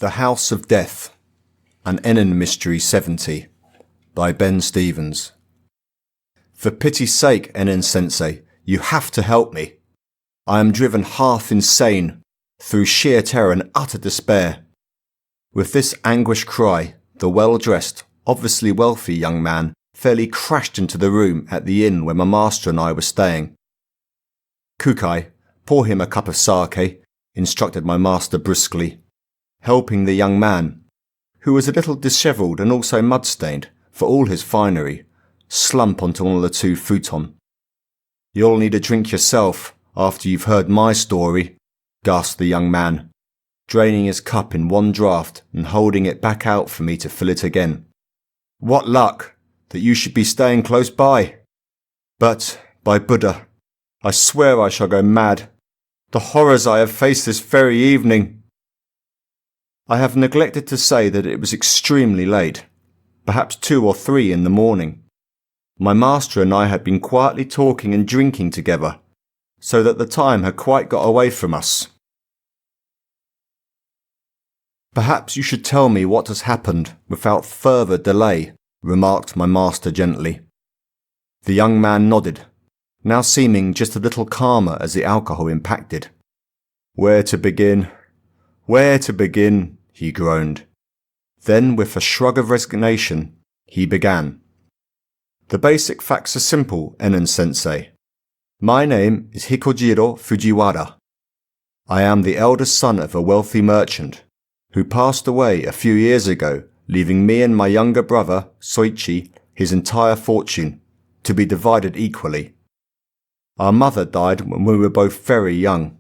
The House of Death, an Enin Mystery 70, by Ben Stevens. For pity's sake, Enin-sensei, you have to help me. I am driven half insane, through sheer terror and utter despair. With this anguished cry, the well-dressed, obviously wealthy young man fairly crashed into the room at the inn where my master and I were staying. Kukai, pour him a cup of sake, instructed my master brusquely, helping the young man, who was a little dishevelled and also mud-stained for all his finery, slump onto one of the two futons. You'll need a drink yourself after you've heard my story, gasped the young man, draining his cup in one draught and holding it back out for me to fill it again. What luck that you should be staying close by. But, by Buddha, I swear I shall go mad. The horrors I have faced this very evening. I have neglected to say that it was extremely late, perhaps 2 or 3 in the morning. My master and I had been quietly talking and drinking together, so that the time had quite got away from us. Perhaps you should tell me what has happened without further delay, remarked my master gently. The young man nodded, now seeming just a little calmer as the alcohol impacted. Where to begin? Where to begin? He groaned. Then, with a shrug of resignation, he began. The basic facts are simple, Enin-sensei. My name is Hikojiro Fujiwara. I am the eldest son of a wealthy merchant, who passed away a few years ago, leaving me and my younger brother, Soichi, his entire fortune, to be divided equally. Our mother died when we were both very young,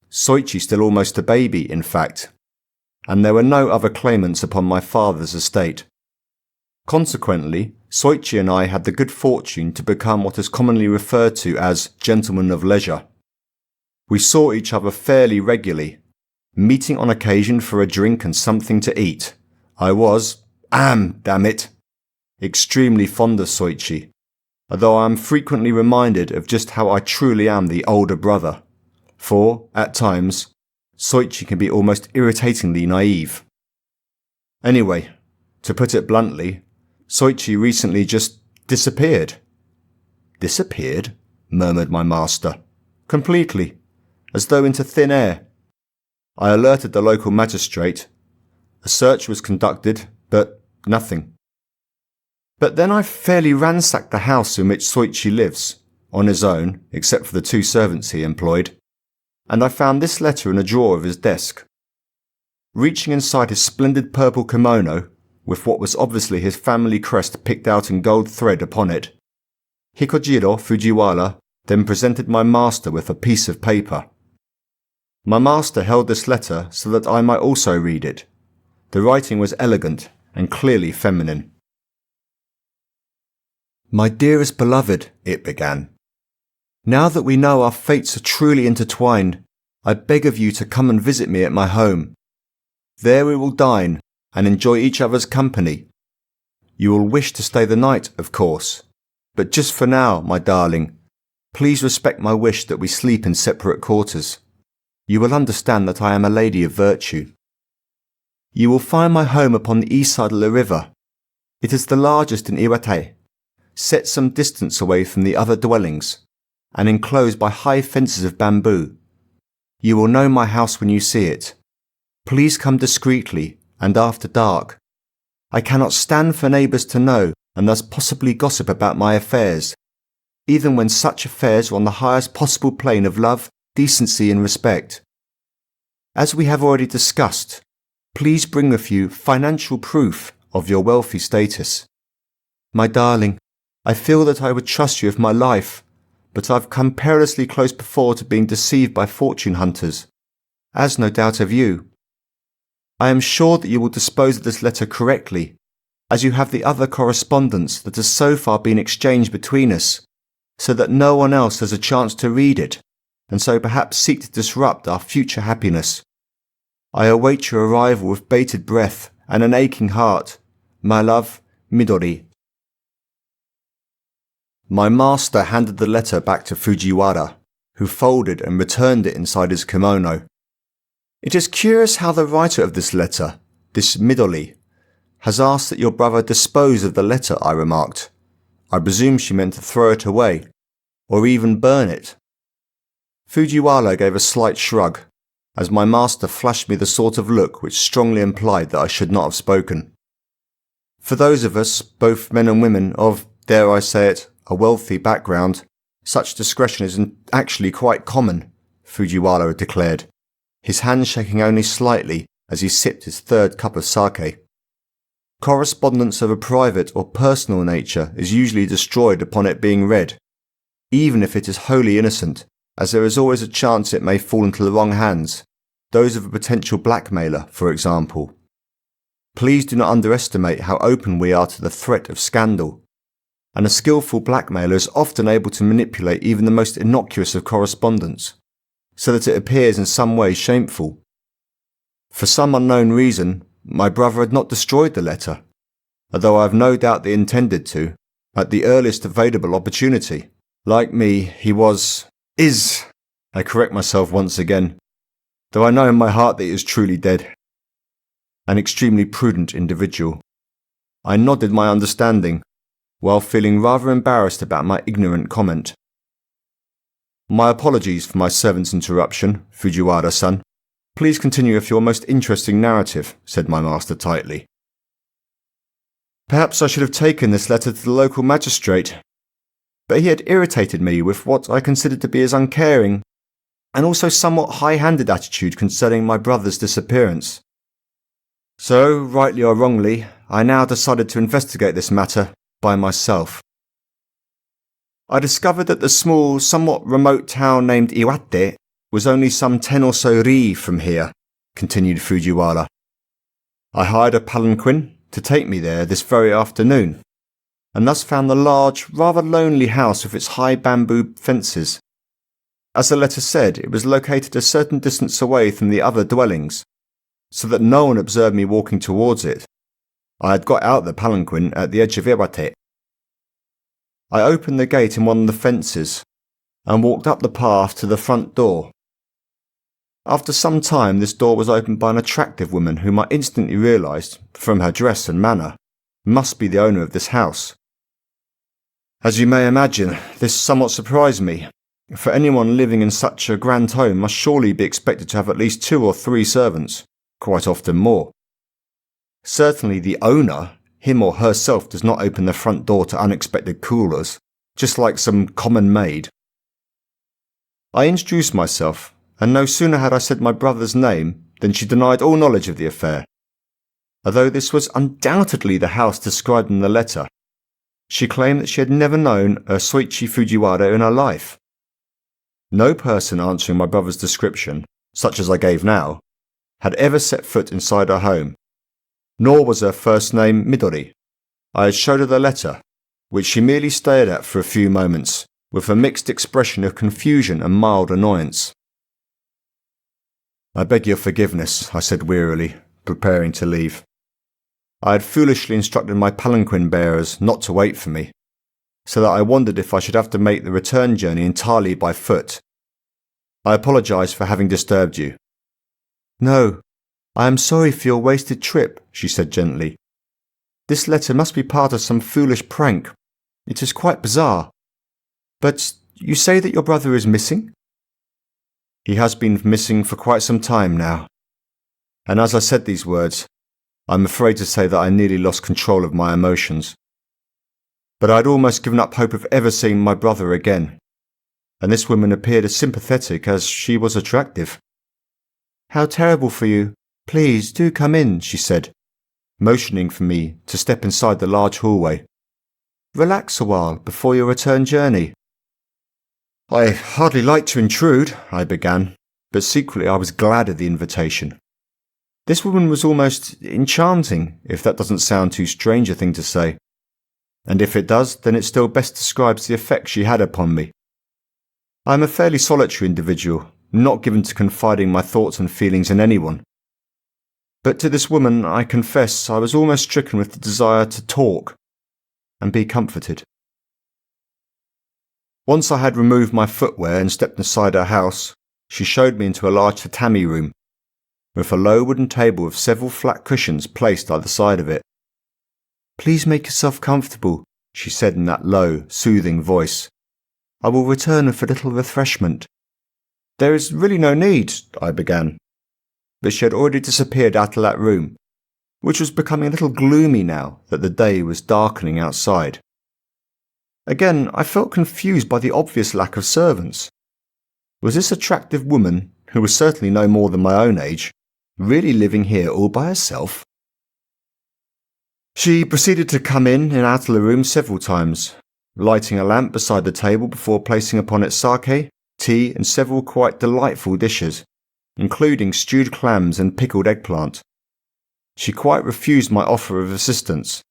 Soichi still almost a baby, in fact, and there were no other claimants upon my father's estate. Consequently, Soichi and I had the good fortune to become what is commonly referred to as gentlemen of leisure. We saw each other fairly regularly, meeting on occasion for a drink and something to eat. I was, damn it, extremely fond of Soichi, although I am frequently reminded of just how I truly am the older brother, for, at times, Soichi can be almost irritatingly naive. Anyway, to put it bluntly, Soichi recently just disappeared. Disappeared? Murmured my master. Completely, as though into thin air. I alerted the local magistrate. A search was conducted, but nothing. But then I fairly ransacked the house in which Soichi lives, on his own, except for the 2 servants he employed, and I found this letter in a drawer of his desk. Reaching inside his splendid purple kimono, with what was obviously his family crest picked out in gold thread upon it, Hikojiro Fujiwara then presented my master with a piece of paper. My master held this letter so that I might also read it. The writing was elegant and clearly feminine. My dearest beloved, it began. Now that we know our fates are truly intertwined, I beg of you to come and visit me at my home. There we will dine and enjoy each other's company. You will wish to stay the night, of course, but just for now, my darling, please respect my wish that we sleep in separate quarters. You will understand that I am a lady of virtue. You will find my home upon the east side of the river. It is the largest in Iwate, set some distance away from the other dwellings, and enclosed by high fences of bamboo. You will know my house when you see it. Please come discreetly and after dark. I cannot stand for neighbours to know and thus possibly gossip about my affairs, even when such affairs are on the highest possible plane of love, decency and respect. As we have already discussed, please bring with you financial proof of your wealthy status. My darling, I feel that I would trust you with my life, but I've come perilously close before to being deceived by fortune hunters, as no doubt have you. I am sure that you will dispose of this letter correctly, as you have the other correspondence that has so far been exchanged between us, so that no one else has a chance to read it, and so perhaps seek to disrupt our future happiness. I await your arrival with bated breath and an aching heart. My love, Midori. My master handed the letter back to Fujiwara, who folded and returned it inside his kimono. It is curious how the writer of this letter, this Midori, has asked that your brother dispose of the letter, I remarked. I presume she meant to throw it away, or even burn it. Fujiwara gave a slight shrug, as my master flashed me the sort of look which strongly implied that I should not have spoken. For those of us, both men and women, of, dare I say it, a wealthy background, such discretion is actually quite common, Fujiwara declared, his hand shaking only slightly as he sipped his third cup of sake. Correspondence of a private or personal nature is usually destroyed upon it being read, even if it is wholly innocent, as there is always a chance it may fall into the wrong hands, those of a potential blackmailer, for example. Please do not underestimate how open we are to the threat of scandal, and a skillful blackmailer is often able to manipulate even the most innocuous of correspondence, so that it appears in some way shameful. For some unknown reason, my brother had not destroyed the letter, although I have no doubt that he intended to, at the earliest available opportunity. Like me, he is, I correct myself once again, though I know in my heart that he is truly dead, an extremely prudent individual. I nodded my understanding, while feeling rather embarrassed about my ignorant comment. My apologies for my servant's interruption, Fujiwara-san. Please continue with your most interesting narrative, said my master tightly. Perhaps I should have taken this letter to the local magistrate, but he had irritated me with what I considered to be his uncaring and also somewhat high-handed attitude concerning my brother's disappearance. So, rightly or wrongly, I now decided to investigate this matter by myself. I discovered that the small, somewhat remote town named Iwate was only some 10 or so ri from here, continued Fujiwara. I hired a palanquin to take me there this very afternoon, and thus found the large, rather lonely house with its high bamboo fences. As the letter said, it was located a certain distance away from the other dwellings, so that no one observed me walking towards it. I had got out the palanquin at the edge of Iwate. I opened the gate in one of the fences, and walked up the path to the front door. After some time, this door was opened by an attractive woman whom I instantly realised, from her dress and manner, must be the owner of this house. As you may imagine, this somewhat surprised me, for anyone living in such a grand home must surely be expected to have at least 2 or 3 servants, quite often more. Certainly the owner, him or herself, does not open the front door to unexpected callers, just like some common maid. I introduced myself, and no sooner had I said my brother's name than she denied all knowledge of the affair. Although this was undoubtedly the house described in the letter, she claimed that she had never known a Soichi Fujiwara in her life. No person answering my brother's description, such as I gave now, had ever set foot inside her home, nor was her first name Midori. I had showed her the letter, which she merely stared at for a few moments, with a mixed expression of confusion and mild annoyance. I beg your forgiveness, I said wearily, preparing to leave. I had foolishly instructed my palanquin bearers not to wait for me, so that I wondered if I should have to make the return journey entirely by foot. I apologise for having disturbed you. No, I am sorry for your wasted trip, she said gently. This letter must be part of some foolish prank. It is quite bizarre. But you say that your brother is missing? He has been missing for quite some time now. And as I said these words, I'm afraid to say that I nearly lost control of my emotions. But I had almost given up hope of ever seeing my brother again, and this woman appeared as sympathetic as she was attractive. How terrible for you. Please do come in, she said, motioning for me to step inside the large hallway. Relax a while before your return journey. I hardly like to intrude, I began, but secretly I was glad of the invitation. This woman was almost enchanting, if that doesn't sound too strange a thing to say. And if it does, then it still best describes the effect she had upon me. I am a fairly solitary individual, not given to confiding my thoughts and feelings in anyone. But to this woman, I confess, I was almost stricken with the desire to talk and be comforted. Once I had removed my footwear and stepped inside her house, she showed me into a large tatami room, with a low wooden table with several flat cushions placed either side of it. "Please make yourself comfortable," she said in that low, soothing voice. "I will return with a little refreshment." "There is really no need," I began. But she had already disappeared out of that room, which was becoming a little gloomy now that the day was darkening outside. Again, I felt confused by the obvious lack of servants. Was this attractive woman, who was certainly no more than my own age, really living here all by herself? She proceeded to come in and out of the room several times, lighting a lamp beside the table before placing upon it sake, tea and several quite delightful dishes, including stewed clams and pickled eggplant. She quite refused my offer of assistance,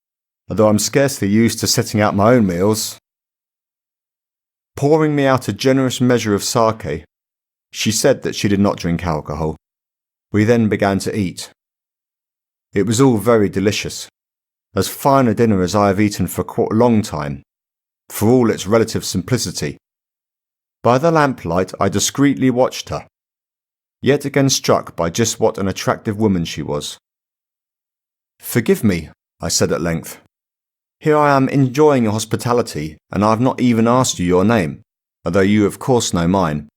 although I'm scarcely used to setting out my own meals. Pouring me out a generous measure of sake, she said that she did not drink alcohol. We then began to eat. It was all very delicious, as fine a dinner as I have eaten for quite a long time, for all its relative simplicity. By the lamplight I discreetly watched her, yet again struck by just what an attractive woman she was. "Forgive me," I said at length. "Here I am enjoying your hospitality, and I have not even asked you your name, although you of course know mine."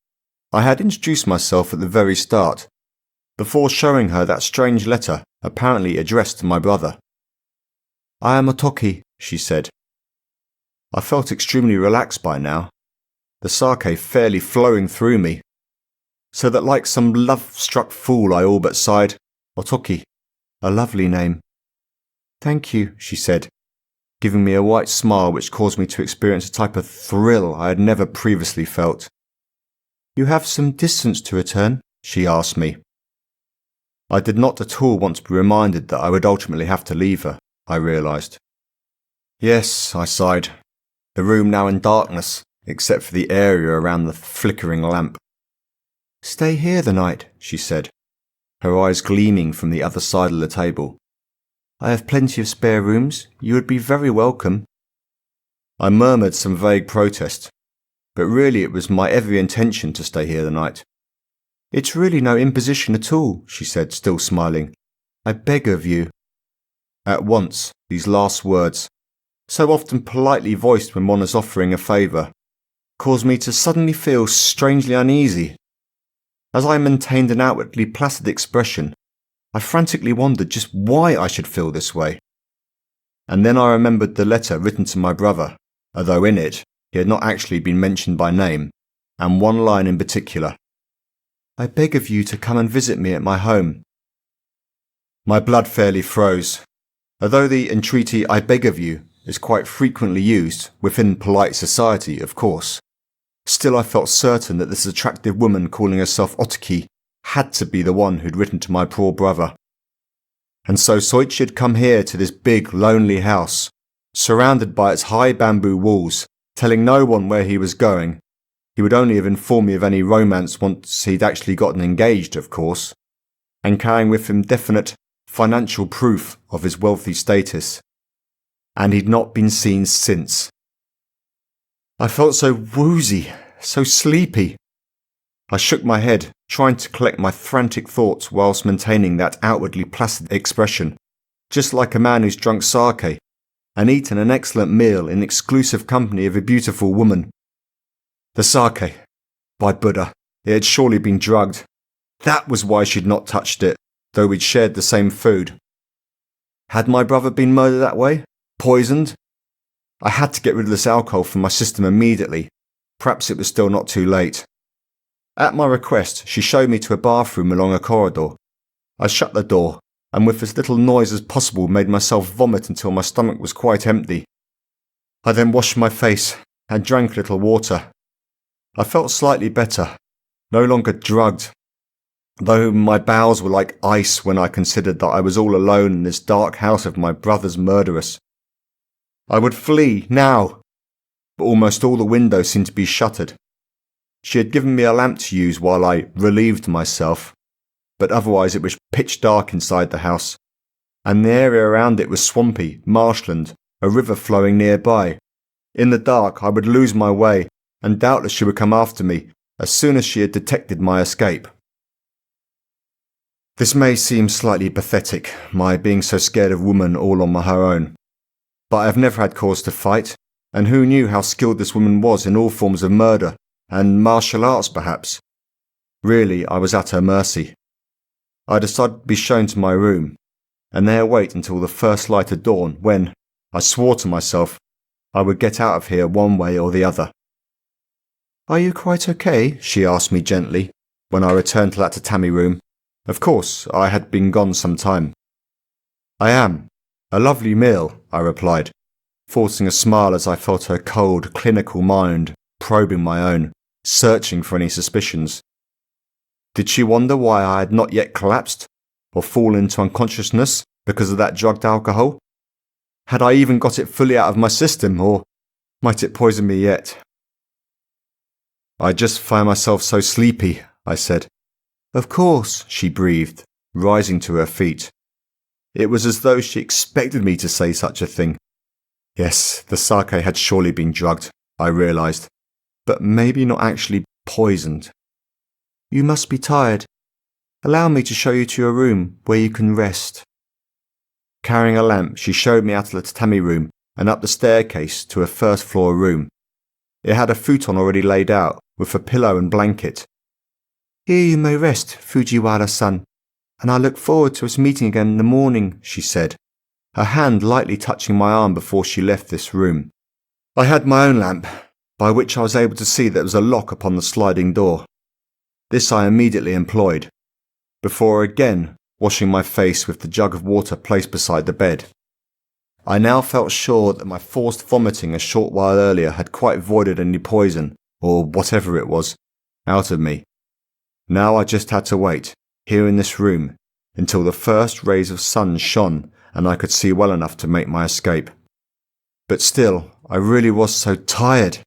I had introduced myself at the very start, before showing her that strange letter apparently addressed to my brother. "I am Otoki," she said. I felt extremely relaxed by now, the sake fairly flowing through me, so that like some love-struck fool I all but sighed, "Otoki, a lovely name." "Thank you," she said, giving me a white smile which caused me to experience a type of thrill I had never previously felt. "You have some distance to return?" she asked me. I did not at all want to be reminded that I would ultimately have to leave her, I realised. "Yes," I sighed, the room now in darkness, except for the area around the flickering lamp. "Stay here the night," she said, her eyes gleaming from the other side of the table. "I have plenty of spare rooms. You would be very welcome." I murmured some vague protest, but really it was my every intention to stay here the night. "It's really no imposition at all," she said, still smiling. "I beg of you." At once, these last words, so often politely voiced when one is offering a favour, caused me to suddenly feel strangely uneasy. As I maintained an outwardly placid expression, I frantically wondered just why I should feel this way. And then I remembered the letter written to my brother, although in it he had not actually been mentioned by name, and one line in particular: "I beg of you to come and visit me at my home." My blood fairly froze. Although the entreaty "I beg of you" is quite frequently used, within polite society of course, still I felt certain that this attractive woman calling herself Otoki had to be the one who'd written to my poor brother. And so Soichi had come here to this big, lonely house, surrounded by its high bamboo walls, telling no one where he was going. He would only have informed me of any romance once he'd actually gotten engaged, of course, and carrying with him definite financial proof of his wealthy status. And he'd not been seen since. I felt so woozy, so sleepy. I shook my head, trying to collect my frantic thoughts whilst maintaining that outwardly placid expression, just like a man who's drunk sake and eaten an excellent meal in exclusive company of a beautiful woman. The sake, by Buddha, it had surely been drugged. That was why she'd not touched it, though we'd shared the same food. Had my brother been murdered that way? Poisoned? I had to get rid of this alcohol from my system immediately. Perhaps it was still not too late. At my request, she showed me to a bathroom along a corridor. I shut the door, and with as little noise as possible made myself vomit until my stomach was quite empty. I then washed my face and drank a little water. I felt slightly better, no longer drugged, though my bowels were like ice when I considered that I was all alone in this dark house of my brother's murderess. I would flee now, but almost all the windows seemed to be shuttered. She had given me a lamp to use while I relieved myself, but otherwise it was pitch dark inside the house, and the area around it was swampy, marshland, a river flowing nearby. In the dark I would lose my way, and doubtless she would come after me as soon as she had detected my escape. This may seem slightly pathetic, my being so scared of women all on her own. But I have never had cause to fight, and who knew how skilled this woman was in all forms of murder, and martial arts perhaps. Really, I was at her mercy. I decided to be shown to my room, and there wait until the first light of dawn when, I swore to myself, I would get out of here one way or the other. "Are you quite okay?" she asked me gently, when I returned to that tatami room. Of course, I had been gone some time. "I am. A lovely meal," I replied, forcing a smile as I felt her cold, clinical mind probing my own, searching for any suspicions. Did she wonder why I had not yet collapsed, or fallen into unconsciousness because of that drugged alcohol? Had I even got it fully out of my system, or might it poison me yet? "I just find myself so sleepy," I said. "Of course," she breathed, rising to her feet. It was as though she expected me to say such a thing. Yes, the sake had surely been drugged, I realised, but maybe not actually poisoned. "You must be tired. Allow me to show you to your room where you can rest." Carrying a lamp, she showed me out of the tatami room and up the staircase to a first-floor room. It had a futon already laid out, with a pillow and blanket. "Here you may rest, Fujiwara-san, and I look forward to us meeting again in the morning," she said, her hand lightly touching my arm before she left this room. I had my own lamp, by which I was able to see there was a lock upon the sliding door. This I immediately employed, before again washing my face with the jug of water placed beside the bed. I now felt sure that my forced vomiting a short while earlier had quite voided any poison, or whatever it was, out of me. Now I just had to wait, here in this room, until the first rays of sun shone and I could see well enough to make my escape. But still, I really was so tired.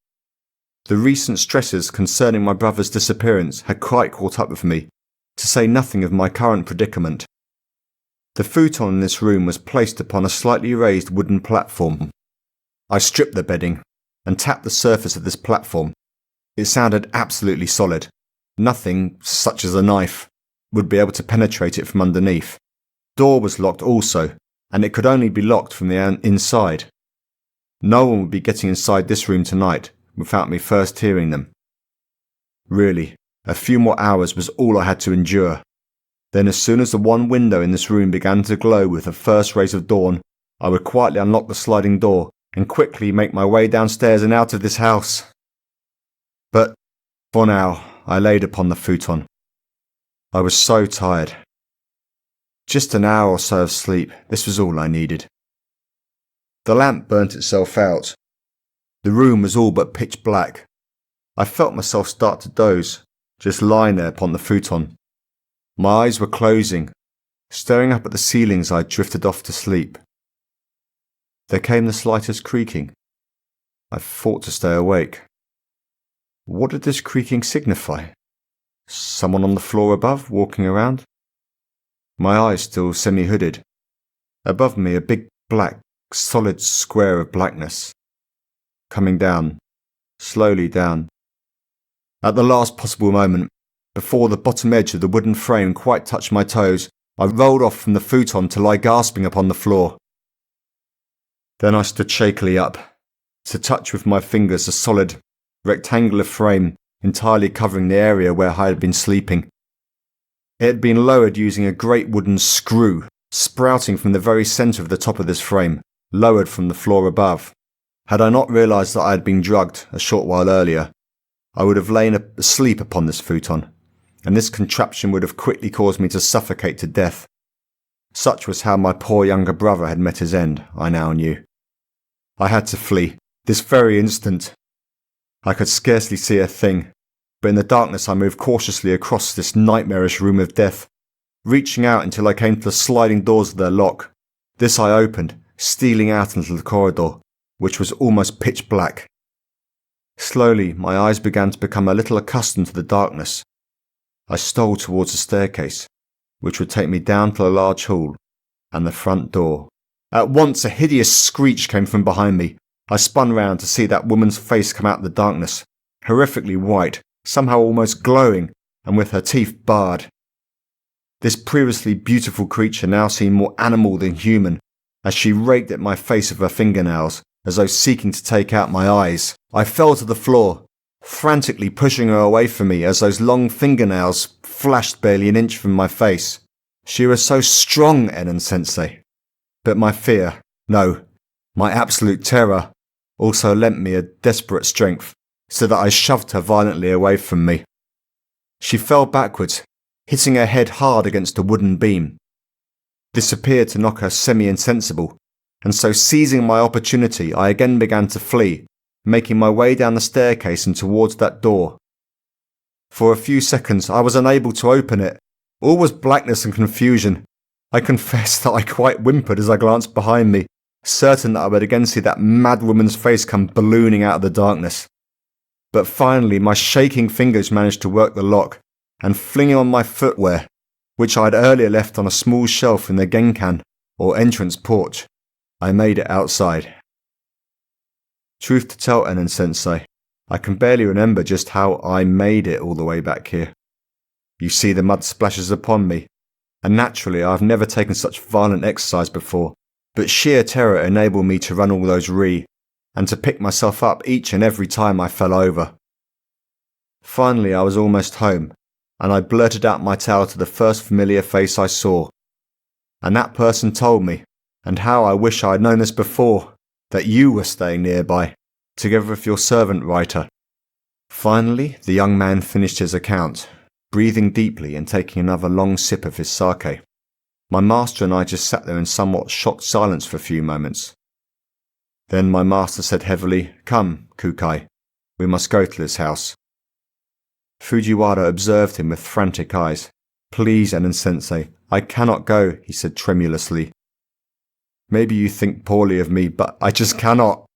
The recent stresses concerning my brother's disappearance had quite caught up with me, to say nothing of my current predicament. The futon in this room was placed upon a slightly raised wooden platform. I stripped the bedding and tapped the surface of this platform. It sounded absolutely solid. Nothing, such as a knife, would be able to penetrate it from underneath. Door was locked also, and it could only be locked from the inside. No one would be getting inside this room tonight without me first hearing them. Really, a few more hours was all I had to endure. Then as soon as the one window in this room began to glow with the first rays of dawn, I would quietly unlock the sliding door and quickly make my way downstairs and out of this house. But, for now, I laid upon the futon. I was so tired. Just an hour or so of sleep, this was all I needed. The lamp burnt itself out. The room was all but pitch black. I felt myself start to doze, just lying there upon the futon. My eyes were closing. Staring up at the ceilings, I drifted off to sleep. There came the slightest creaking. I fought to stay awake. What did this creaking signify? Someone on the floor above, walking around? My eyes still semi-hooded. Above me, a big, black, solid square of blackness. Coming down, slowly down. At the last possible moment, before the bottom edge of the wooden frame quite touched my toes, I rolled off from the futon to lie gasping upon the floor. Then I stood shakily up, to touch with my fingers the solid, rectangular frame entirely covering the area where I had been sleeping. It had been lowered using a great wooden screw, sprouting from the very centre of the top of this frame, lowered from the floor above. Had I not realised that I had been drugged a short while earlier, I would have lain asleep upon this futon, and this contraption would have quickly caused me to suffocate to death. Such was how my poor younger brother had met his end, I now knew. I had to flee, this very instant. I could scarcely see a thing, but in the darkness I moved cautiously across this nightmarish room of death, reaching out until I came to the sliding doors of their lock. This I opened, stealing out into the corridor, which was almost pitch black. Slowly, my eyes began to become a little accustomed to the darkness. I stole towards the staircase, which would take me down to the large hall and the front door. At once a hideous screech came from behind me. I spun round to see that woman's face come out of the darkness, horrifically white, somehow almost glowing, and with her teeth bared. This previously beautiful creature now seemed more animal than human, as she raked at my face with her fingernails, as though seeking to take out my eyes. I fell to the floor, frantically pushing her away from me as those long fingernails flashed barely an inch from my face. She was so strong, Ennin-sensei. But my fear, no, my absolute terror, also lent me a desperate strength, so that I shoved her violently away from me. She fell backwards, hitting her head hard against a wooden beam. This appeared to knock her semi-insensible, and so seizing my opportunity, I again began to flee, making my way down the staircase and towards that door. For a few seconds I was unable to open it. All was blackness and confusion. I confess that I quite whimpered as I glanced behind me, certain that I would again see that mad woman's face come ballooning out of the darkness. But finally my shaking fingers managed to work the lock, and flinging on my footwear, which I had earlier left on a small shelf in the genkan, or entrance porch, I made it outside. Truth to tell, Ennin-sensei, I can barely remember just how I made it all the way back here. You see the mud splashes upon me, and naturally I have never taken such violent exercise before, but sheer terror enabled me to run all those and to pick myself up each and every time I fell over. Finally I was almost home, and I blurted out my tale to the first familiar face I saw. And that person told me, and how I wish I had known this before, that you were staying nearby, together with your servant writer. Finally, the young man finished his account, breathing deeply and taking another long sip of his sake. My master and I just sat there in somewhat shocked silence for a few moments. Then my master said heavily, "Come, Kukai, we must go to this house." Fujiwara observed him with frantic eyes. "Please, Ennin-sensei, I cannot go," he said tremulously. "Maybe you think poorly of me, but I just cannot."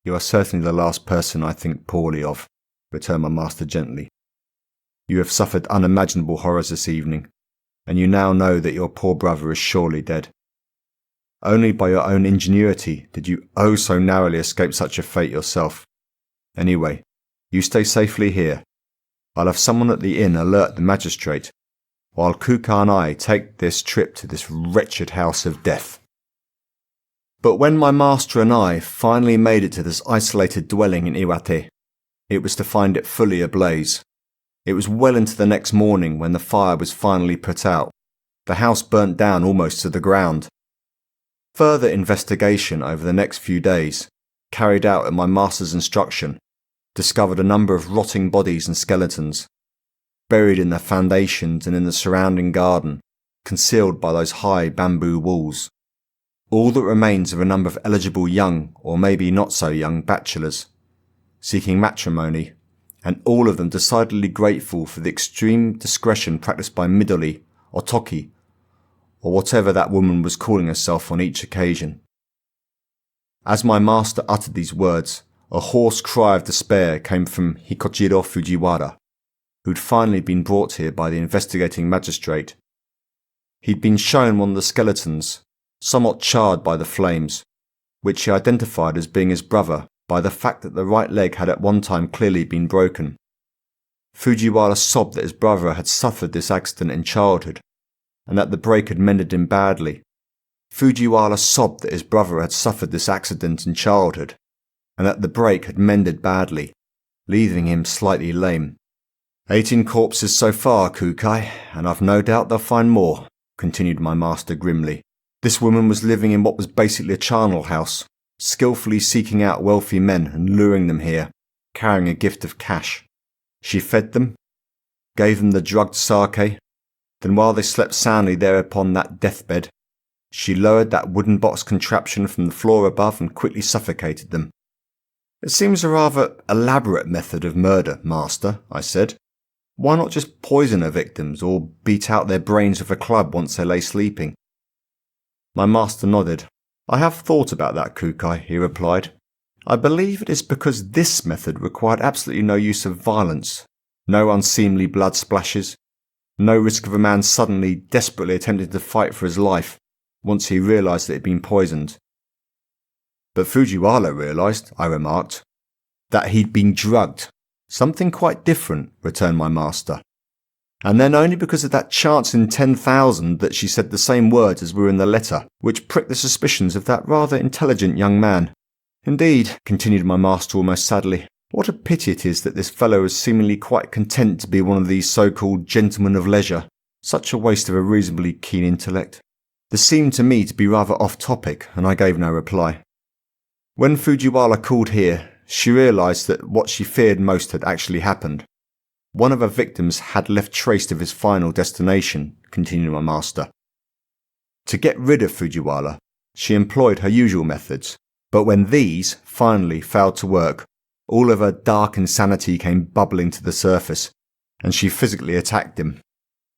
"You are certainly the last person I think poorly of," returned my master gently. "You have suffered unimaginable horrors this evening, and you now know that your poor brother is surely dead. Only by your own ingenuity did you oh so narrowly escape such a fate yourself. Anyway, you stay safely here. I'll have someone at the inn alert the magistrate, while Kukai and I take this trip to this wretched house of death." But when my master and I finally made it to this isolated dwelling in Iwate, it was to find it fully ablaze. It was well into the next morning when the fire was finally put out. The house burnt down almost to the ground. Further investigation over the next few days, carried out at my master's instruction, discovered a number of rotting bodies and skeletons, buried in the foundations and in the surrounding garden, concealed by those high bamboo walls. All that remains of a number of eligible young, or maybe not so young, bachelors, seeking matrimony, and all of them decidedly grateful for the extreme discretion practiced by Midori, or Toki, or whatever that woman was calling herself on each occasion. As my master uttered these words, a hoarse cry of despair came from Hikojiro Fujiwara, who'd finally been brought here by the investigating magistrate. He'd been shown one of the skeletons, somewhat charred by the flames, which he identified as being his brother by the fact that the right leg had at one time clearly been broken. Fujiwara sobbed that his brother had suffered this accident in childhood, and that the break had mended him badly. Fujiwara sobbed that his brother had suffered this accident in childhood, and that the break had mended badly, leaving him slightly lame. 18 corpses so far, Kukai, and I've no doubt they'll find more, continued my master grimly. This woman was living in what was basically a charnel house, skillfully seeking out wealthy men and luring them here, carrying a gift of cash. She fed them, gave them the drugged sake, then while they slept soundly there upon that deathbed, she lowered that wooden box contraption from the floor above and quickly suffocated them. It seems a rather elaborate method of murder, master, I said. Why not just poison her victims or beat out their brains with a club once they lay sleeping? My master nodded. I have thought about that, Kukai, he replied. I believe it is because this method required absolutely no use of violence, no unseemly blood splashes, no risk of a man suddenly, desperately attempting to fight for his life once he realised that it had been poisoned. But Fujiwara realised, I remarked, that he'd been drugged. Something quite different, returned my master. And then only because of that chance in 10,000 that she said the same words as were in the letter, which pricked the suspicions of that rather intelligent young man. Indeed, continued my master almost sadly, what a pity it is that this fellow is seemingly quite content to be one of these so-called gentlemen of leisure. Such a waste of a reasonably keen intellect. This seemed to me to be rather off-topic, and I gave no reply. When Fujiwara called here, she realised that what she feared most had actually happened. One of her victims had left trace of his final destination, continued my master. To get rid of Fujiwara, she employed her usual methods, but when these finally failed to work, all of her dark insanity came bubbling to the surface, and she physically attacked him.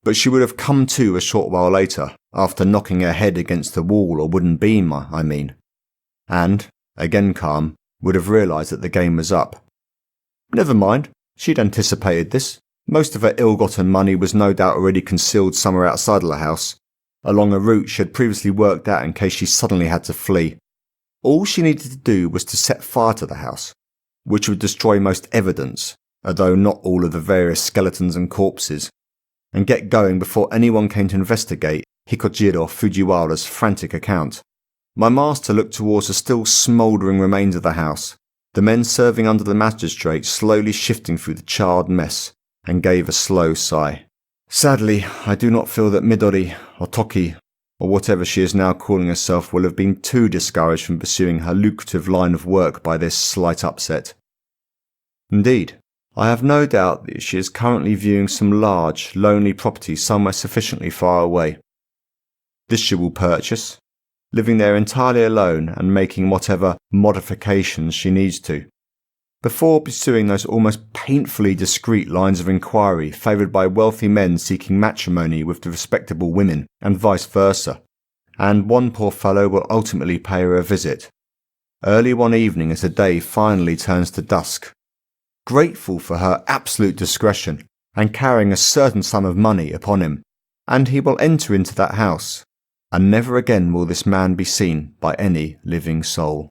But she would have come to a short while later, after knocking her head against the wall or wooden beam, I mean. And, again calm, would have realised that the game was up. Never mind, she'd anticipated this. Most of her ill-gotten money was no doubt already concealed somewhere outside of the house, along a route she had previously worked out in case she suddenly had to flee. All she needed to do was to set fire to the house, which would destroy most evidence, although not all of the various skeletons and corpses, and get going before anyone came to investigate Hikojiro Fujiwara's frantic account. My master looked towards the still smouldering remains of the house, the men serving under the magistrate slowly shifting through the charred mess, and gave a slow sigh. Sadly, I do not feel that Midori, or Toki, or whatever she is now calling herself, will have been too discouraged from pursuing her lucrative line of work by this slight upset. Indeed, I have no doubt that she is currently viewing some large, lonely property somewhere sufficiently far away. This she will purchase, living there entirely alone and making whatever modifications she needs to, before pursuing those almost painfully discreet lines of inquiry favoured by wealthy men seeking matrimony with the respectable women, and vice versa, and one poor fellow will ultimately pay her a visit, early one evening as the day finally turns to dusk, grateful for her absolute discretion, and carrying a certain sum of money upon him, and he will enter into that house, and never again will this man be seen by any living soul.